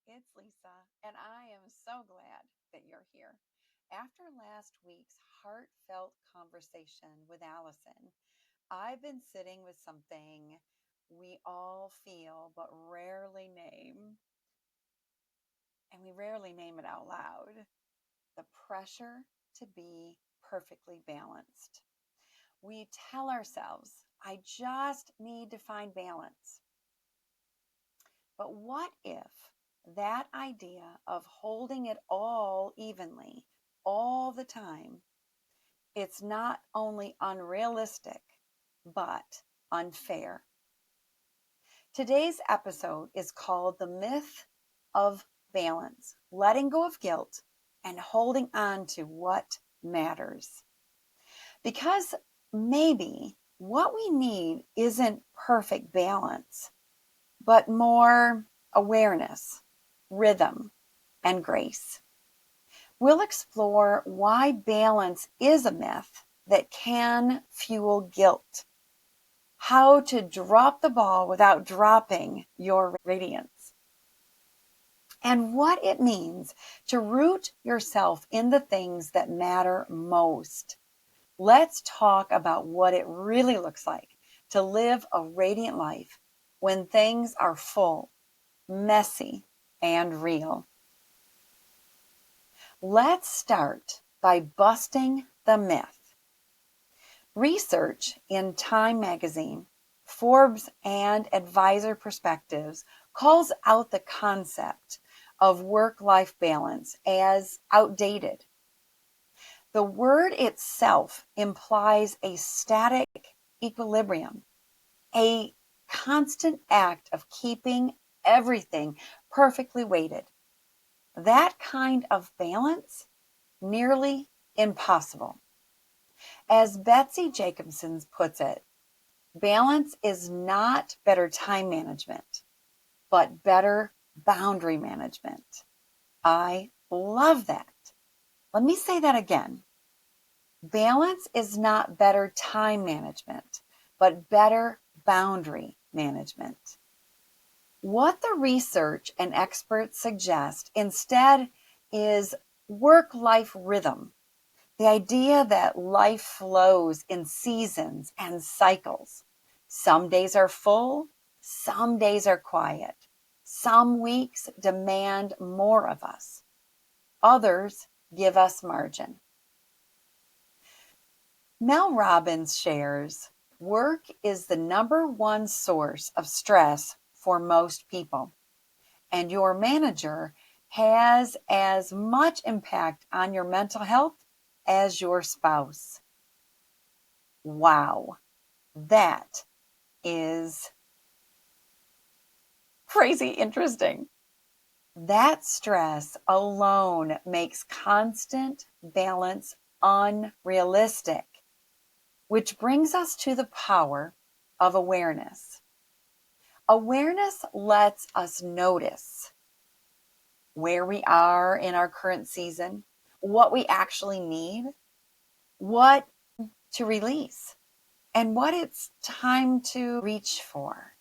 it's Lisa, and I am so glad that you're here. After last week's heartfelt conversation with Allison, I've been sitting with something we all feel but rarely name, and we rarely name it out loud: the pressure to be perfectly balanced. We tell ourselves, I just need to find balance. But what if that idea of holding it all evenly all the time, it's not only unrealistic, but unfair? Today's episode is called The Myth of Balance, letting go of guilt and holding on to what matters. Because maybe what we need isn't perfect balance, but more awareness, rhythm, and grace. We'll explore why balance is a myth that can fuel guilt, how to drop the ball without dropping your radiance, and what it means to root yourself in the things that matter most. Let's talk about what it really looks like to live a radiant life when things are full, messy, and real. Let's start by busting the myth. Research in Time magazine, Forbes, and Advisor Perspectives calls out the concept of work-life balance as outdated. The word itself implies a static equilibrium, a constant act of keeping everything perfectly weighted. That kind of balance, nearly impossible. As Betsy Jacobson puts it, balance is not better time management, but better boundary management. I love that. Let me say that again. Balance is not better time management, but better boundary management. What the research and experts suggest instead is work-life rhythm, the idea that life flows in seasons and cycles. Some days are full, some days are quiet. Some weeks demand more of us. Others give us margin. Mel Robbins shares, work is the number one source of stress for most people, and your manager has as much impact on your mental health as your spouse. Wow, that is crazy interesting. That stress alone makes constant balance unrealistic, which brings us to the power of awareness. Awareness lets us notice where we are in our current season, what we actually need, what to release, and what it's time to reach for.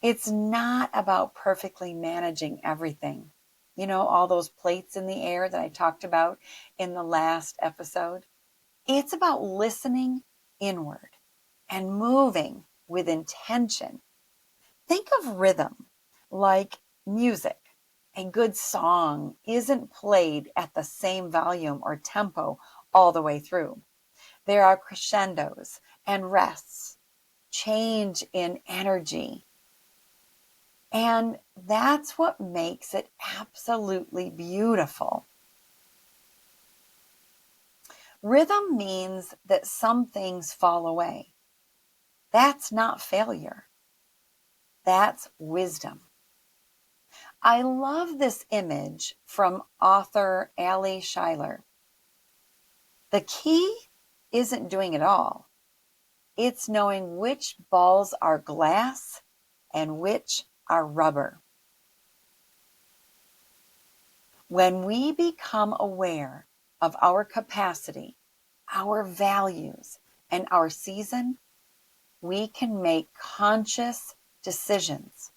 It's not about perfectly managing everything. You know, all those plates in the air that I talked about in the last episode. It's about listening inward and moving with intention. Think of rhythm like music. A good song isn't played at the same volume or tempo all the way through. There are crescendos and rests, change in energy. And that's what makes it absolutely beautiful. Rhythm means that some things fall away. That's not failure. That's wisdom. I love this image from author Ali Schuyler. The key isn't doing it all. It's knowing which balls are glass and which are rubber. When we become aware of our capacity, our values, and our season, we can make conscious decisions,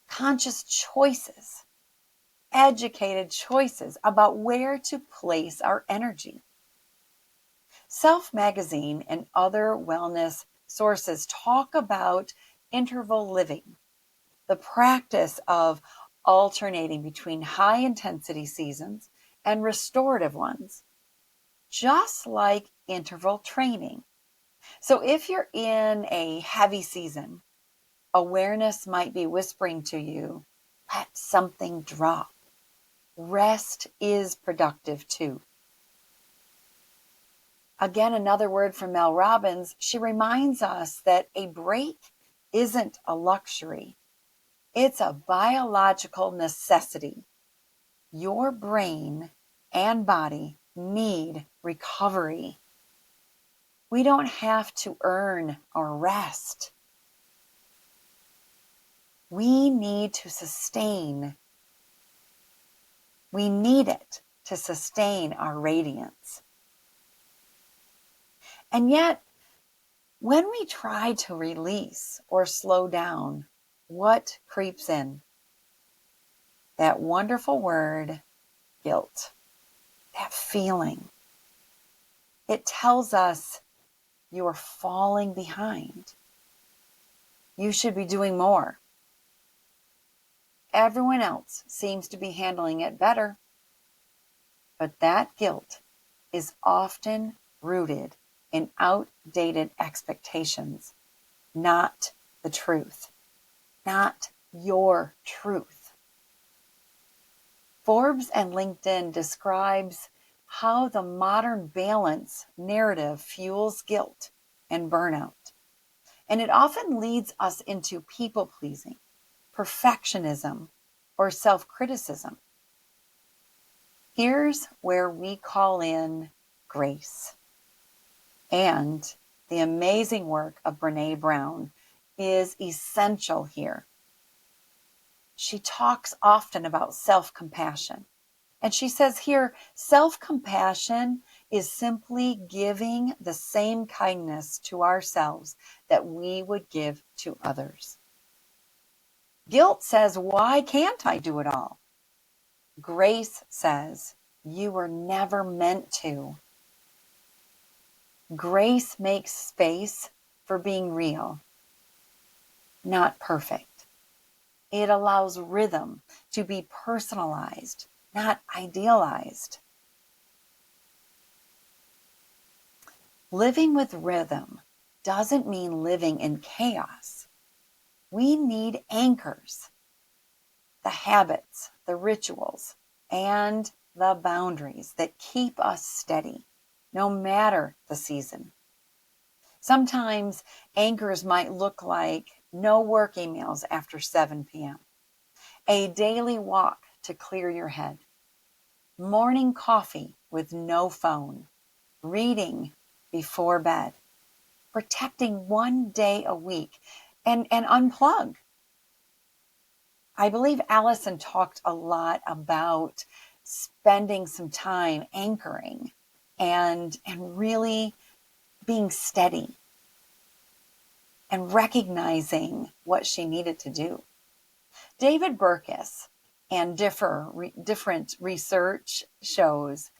conscious choices educated choices about where to place our energy. Self Magazine and other wellness sources talk about interval living, the practice of alternating between high intensity seasons and restorative ones, just like interval training. So if you're in a heavy season, awareness might be whispering to you, let something drop. Rest is productive too. Again, another word from Mel Robbins, she reminds us that a break isn't a luxury. It's a biological necessity. Your brain and body need recovery. We don't have to earn or rest. We need to sustain. We need it to sustain our radiance. And yet, when we try to release or slow down, what creeps in? That wonderful word, guilt. That feeling. It tells us you're falling behind. You should be doing more. Everyone else seems to be handling it better. But that guilt is often rooted in outdated expectations, not the truth, not your truth. Forbes and LinkedIn describes how the modern balance narrative fuels guilt and burnout. And it often leads us into people-pleasing, perfectionism, or self-criticism. Here's where we call in grace. And the amazing work of Brené Brown is essential here. She talks often about self-compassion. And she says here, self-compassion is simply giving the same kindness to ourselves that we would give to others. Guilt says, why can't I do it all? Grace says, you were never meant to. Grace makes space for being real, not perfect. It allows rhythm to be personalized, not idealized. Living with rhythm doesn't mean living in chaos. We need anchors, the habits, the rituals, and the boundaries that keep us steady, no matter the season. Sometimes anchors might look like no work emails after 7 p.m., a daily walk to clear your head, morning coffee with no phone, reading before bed, protecting one day a week, and unplug. I believe Allison talked a lot about spending some time anchoring and really being steady and recognizing what she needed to do. David Burkus and different research shows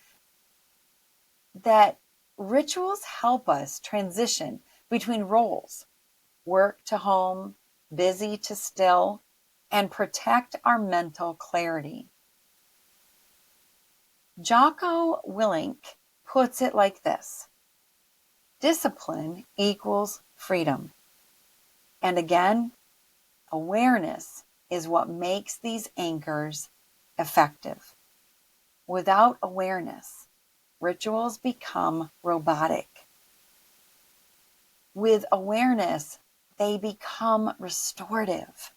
that rituals help us transition between roles, work to home, busy to still, and protect our mental clarity. Jocko Willink puts it like this: discipline equals freedom. And again, awareness is what makes these anchors effective. Without awareness, rituals become robotic. With awareness, they become restorative.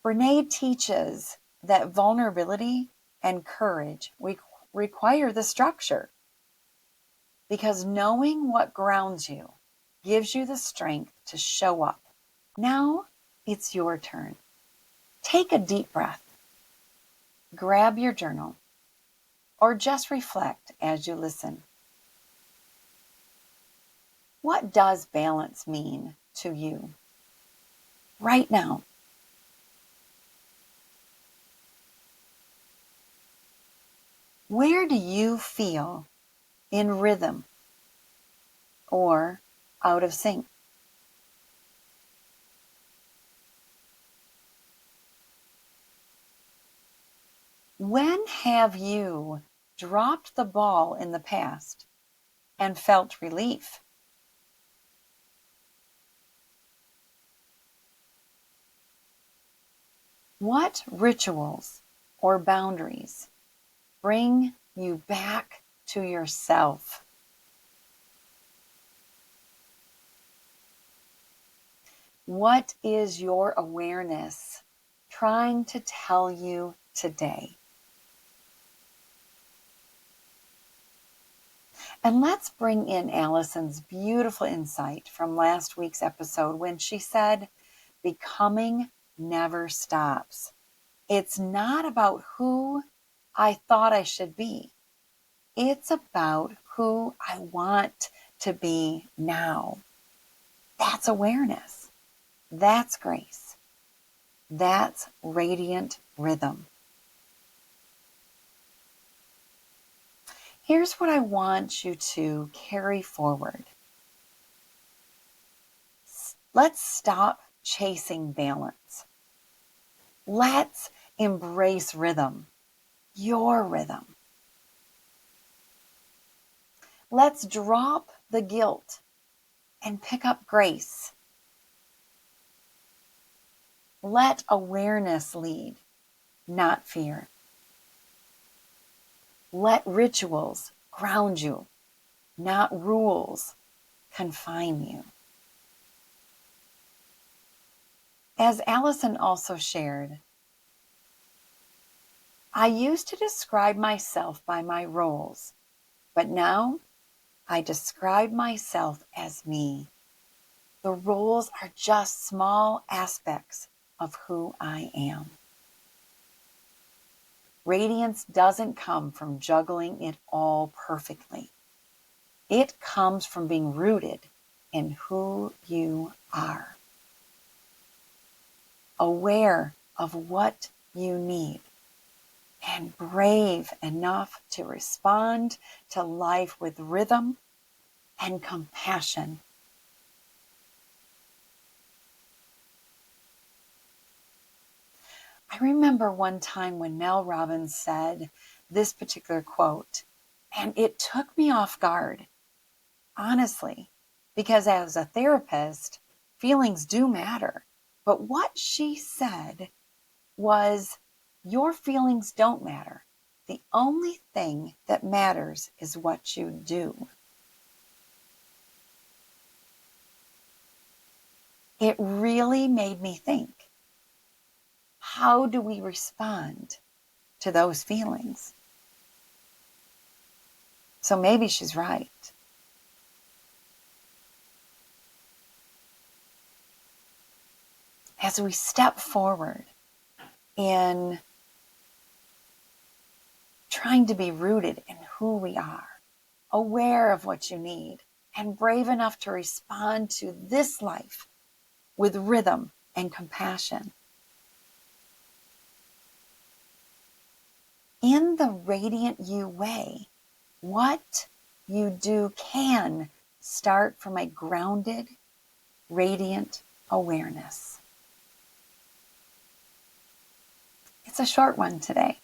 Brené teaches that vulnerability and courage require the structure, because knowing what grounds you gives you the strength to show up. Now it's your turn. Take a deep breath. Grab your journal, or just reflect as you listen. What does balance mean to you right now? Where do you feel in rhythm or out of sync? When have you dropped the ball in the past and felt relief? What rituals or boundaries bring you back to yourself? What is your awareness trying to tell you today? And let's bring in Allison's beautiful insight from last week's episode when she said, becoming never stops. It's not about who I thought I should be. It's about who I want to be now. That's awareness. That's grace. That's radiant rhythm. Here's what I want you to carry forward. Let's stop chasing balance. Let's embrace rhythm, your rhythm. Let's drop the guilt and pick up grace. Let awareness lead, not fear. Let rituals ground you, not rules confine you. As Allison also shared, I used to describe myself by my roles, but now I describe myself as me. The roles are just small aspects of who I am. Radiance doesn't come from juggling it all perfectly. It comes from being rooted in who you are. Aware of what you need and brave enough to respond to life with rhythm and compassion. I remember one time when Mel Robbins said this particular quote, and it took me off guard, honestly, because as a therapist, feelings do matter. But what she said was, your feelings don't matter. The only thing that matters is what you do. It really made me think, how do we respond to those feelings? So maybe she's right. As we step forward in trying to be rooted in who we are, aware of what you need, and brave enough to respond to this life with rhythm and compassion. In the radiant you way, what you do can start from a grounded, radiant awareness. It's a short one today.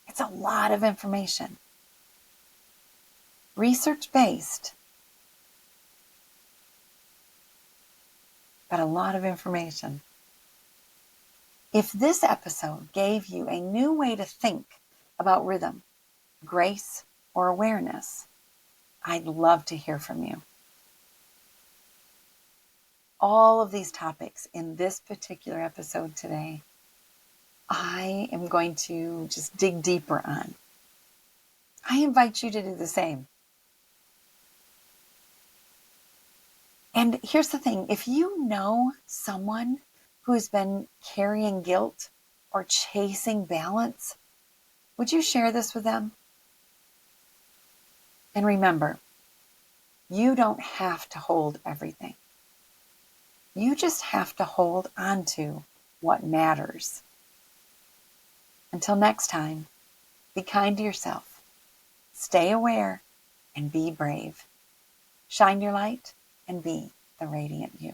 It's a lot of information. Research-based, but a lot of information. If this episode gave you a new way to think about rhythm, grace, or awareness, I'd love to hear from you. All of these topics in this particular episode today, I am going to just dig deeper on. I invite you to do the same. And here's the thing, if you know someone who's been carrying guilt or chasing balance, would you share this with them? And remember, you don't have to hold everything. You just have to hold on to what matters. Until next time, be kind to yourself, Stay aware and be brave. Shine your light and be the radiant you.